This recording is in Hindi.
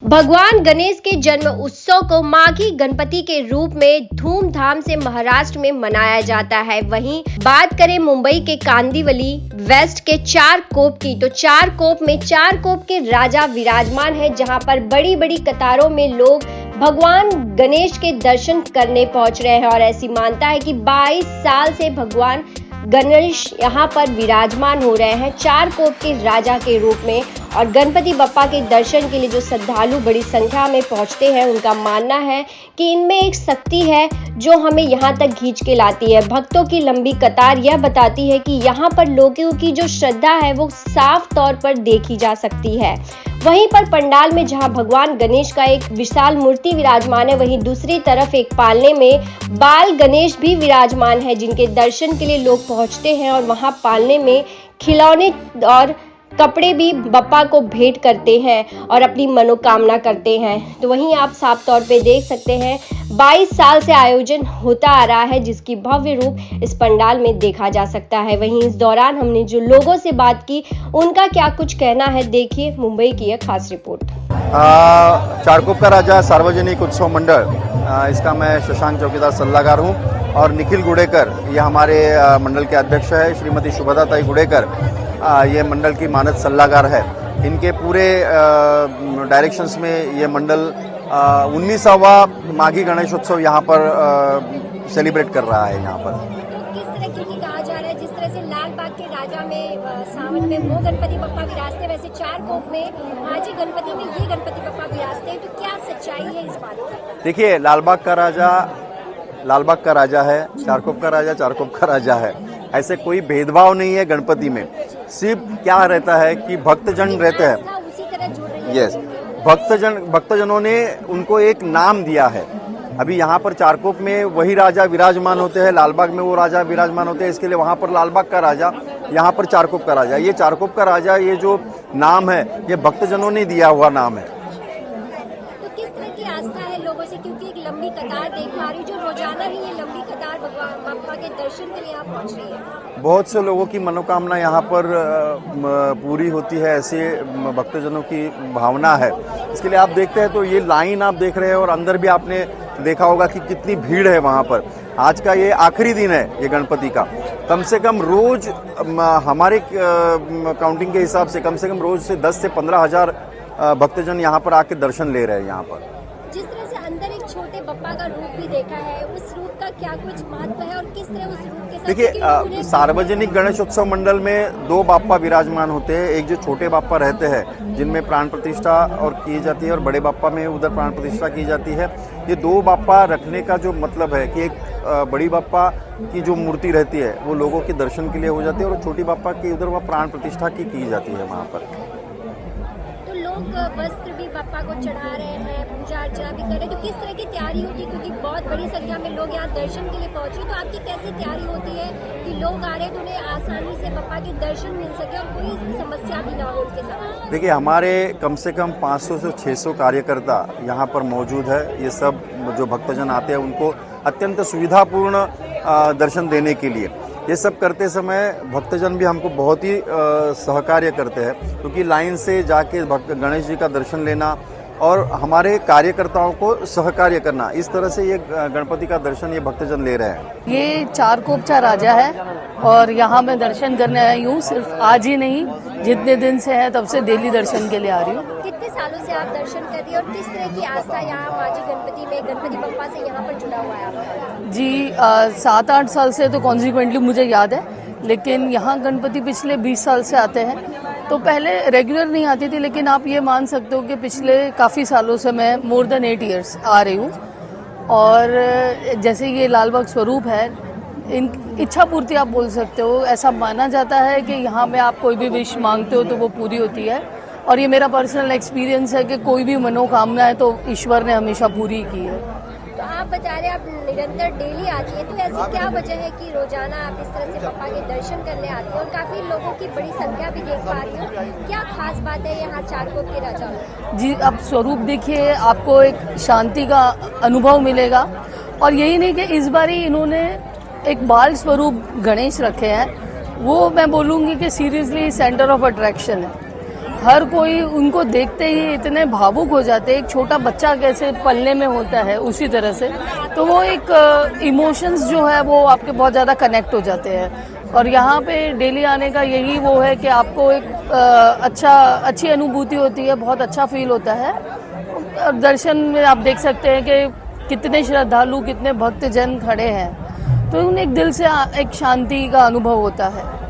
भगवान गणेश के जन्म उत्सव को माघी गणपति के रूप में धूमधाम से महाराष्ट्र में मनाया जाता है। वहीं बात करें मुंबई के कांदिवली वेस्ट के चारकोप की, तो चारकोप में चारकोप के राजा विराजमान है, जहां पर बड़ी बड़ी कतारों में लोग भगवान गणेश के दर्शन करने पहुंच रहे हैं। और ऐसी मानता है कि 22 साल से भगवान गणेश यहाँ पर विराजमान हो रहे हैं चारकोप के राजा के रूप में। और गणपति बप्पा के दर्शन के लिए जो श्रद्धालु बड़ी संख्या में पहुंचते हैं, उनका मानना है कि इनमें एक शक्ति है जो हमें यहाँ तक खींच के लाती है। भक्तों की लंबी कतार यह बताती है कि यहाँ पर लोगों की जो श्रद्धा है वो साफ तौर पर देखी जा सकती है। वहीं पर पंडाल में जहां भगवान गणेश का एक विशाल मूर्ति विराजमान है, वहीं दूसरी तरफ एक पालने में बाल गणेश भी विराजमान है, जिनके दर्शन के लिए लोग पहुंचते हैं और वहां पालने में खिलौने और कपड़े भी बप्पा को भेंट करते हैं और अपनी मनोकामना करते हैं। तो वहीं आप साफ तौर पे देख सकते हैं 22 साल से आयोजन होता आ रहा है, जिसकी भव्य रूप इस पंडाल में देखा जा सकता है। वहीं इस दौरान हमने जो लोगों से बात की, उनका क्या कुछ कहना है, देखिए मुंबई की एक खास रिपोर्ट। चारकोप का राजा सार्वजनिक उत्सव मंडल, इसका मैं शशांक चौकीदार सल्लागार हूँ, और निखिल गुडेकर ये हमारे मंडल के अध्यक्ष है। श्रीमती शुभदाताई गुडेकर ये मंडल की मानद सल्लागार है। इनके पूरे डायरेक्शंस में ये मंडल 19वां माघी गणेशोत्सव यहाँ पर सेलिब्रेट कर रहा है। यहाँ पर किस तरह की कहा जा रहा है, जिस तरह से लाल बाग के राजा में सावन में वो गणपति बप्पा विराजते, वैसे चारकोप में माघी गणपति में ये गणपति बप्पा विराजते हैं, तो क्या सच्चाई है इस बात की? देखिए, लालबाग का राजा है, चारकोप का राजा चारकोप का राजा है। ऐसे कोई भेदभाव नहीं है गणपति में। सिर्फ क्या रहता है कि भक्तजन रहते हैं, उसी तरह जुड़ रही है। यस, भक्तजनों ने उनको एक नाम दिया है। अभी यहाँ पर चारकोप में वही राजा विराजमान होते हैं, लालबाग में वो राजा विराजमान होते हैं। इसके लिए वहाँ पर लालबाग का राजा, यहाँ पर चारकोप का राजा। ये चारकोप का राजा, ये जो नाम है, ये भक्तजनों ने दिया हुआ नाम है। तो किस तरह की आस्था है लोगों से, क्योंकि एक लंबी कतार देख पा रही हूँ, जो रोजाना ही ये लंबी कतार भगवान बप्पा के दर्शन के लिए यहाँ पहुँच रही है। बहुत से लोगों की मनोकामना यहाँ पर पूरी होती है, ऐसे भक्तजनों की भावना है। इसके लिए आप देखते हैं तो ये लाइन आप देख रहे हैं, और अंदर भी आपने देखा होगा कि कितनी भीड़ है वहाँ पर। आज का ये आखिरी दिन है ये गणपति का। कम से कम रोज हमारे काउंटिंग के हिसाब से कम रोज से 10 से 15 हजार भक्तजन यहाँ पर आके दर्शन ले रहे हैं। यहाँ पर जिस तरह से अंदर एक छोटे बप्पा का रूप भी देखा है, उस रूप का क्या कुछ महत्व है और किस तरह उस रूप के साथ? देखिए, सार्वजनिक गणेशोत्सव मंडल में 2 बाप्पा विराजमान होते हैं। एक जो छोटे बाप्पा रहते हैं, जिनमें प्राण प्रतिष्ठा और की जाती है, और बड़े बाप्पा में उधर प्राण प्रतिष्ठा की जाती है। ये 2 बाप्पा रखने का जो मतलब है कि एक बड़ी बाप्पा की जो मूर्ति रहती है वो लोगों के दर्शन के लिए हो जाती है, और छोटी बाप्पा की उधर वह प्राण प्रतिष्ठा की जाती है वहाँ पर। लोग वस्त्र भी बप्पा को चढ़ा रहे हैं, पूजा अर्चना भी कर रहे हैं, तो किस तरह की तैयारी होती है, क्योंकि बहुत बड़ी संख्या में लोग यहाँ दर्शन के लिए पहुंचे, तो आपकी कैसे तैयारी होती है कि लोग आ रहे हैं तो उन्हें आसानी से बप्पा के दर्शन मिल सके और कोई समस्या भी ना हो उनके साथ? देखिए, हमारे कम से कम 500 से 600 कार्यकर्ता यहाँ पर मौजूद है। ये सब जो भक्तजन आते हैं उनको अत्यंत सुविधापूर्ण दर्शन देने के लिए। ये सब करते समय भक्तजन भी हमको बहुत ही सहकार्य करते हैं, क्योंकि लाइन से जाके गणेश जी का दर्शन लेना और हमारे कार्यकर्ताओं को सहकार्य करना, इस तरह से ये गणपति का दर्शन ये भक्तजन ले रहे हैं। ये चारकोप का राजा है और यहाँ मैं दर्शन करने आई हूँ। सिर्फ आज ही नहीं, जितने दिन से है तब से डेली दर्शन के लिए आ रही हूँ। कितने सालों से आप दर्शन कर रही हैं और किस तरह की आस्था यहाँ माघी गणपति में गणपति बप्पा से यहाँ पर जुड़ा हुआ है? जी 7-8 साल से तो कॉन्सिक्वेंटली मुझे याद है, लेकिन यहाँ गणपति पिछले 20 साल से आते हैं। तो पहले रेगुलर नहीं आती थी, लेकिन आप ये मान सकते हो कि पिछले काफ़ी सालों से मैं मोर देन 8 ईयर्स आ रही हूँ। और जैसे ये लालबाग स्वरूप है, इन इच्छा पूर्ति आप बोल सकते हो। ऐसा माना जाता है कि यहाँ पे आप कोई भी विश मांगते हो तो वो पूरी होती है, और ये मेरा पर्सनल एक्सपीरियंस है कि कोई भी मनोकामना है तो ईश्वर ने हमेशा पूरी की है। तो आप बता रहे आप निरंतर डेली आती है, तो ऐसी क्या वजह है कि रोजाना आप इस तरह से बप्पा के दर्शन करने आती है और काफी लोगों की बड़ी संख्या भी देख पा रही हूँ? क्या खास बात है यहाँ चारकोप के राजा? जी, अब स्वरूप देखिए, आपको एक शांति का अनुभव मिलेगा। और यही नहीं कि इस बार ही इन्होंने एक बाल स्वरूप गणेश रखे हैं, वो मैं बोलूँगी कि सीरियसली सेंटर ऑफ अट्रैक्शन है। हर कोई उनको देखते ही इतने भावुक हो जाते हैं। एक छोटा बच्चा कैसे पलने में होता है उसी तरह से, तो वो एक इमोशंस जो है वो आपके बहुत ज़्यादा कनेक्ट हो जाते हैं। और यहाँ पे डेली आने का यही वो है कि आपको एक अच्छी अनुभूति होती है, बहुत अच्छा फील होता है। और दर्शन में आप देख सकते हैं कि कितने श्रद्धालु, कितने भक्तजन खड़े हैं, तो उन्हें एक दिल से एक शांति का अनुभव होता है।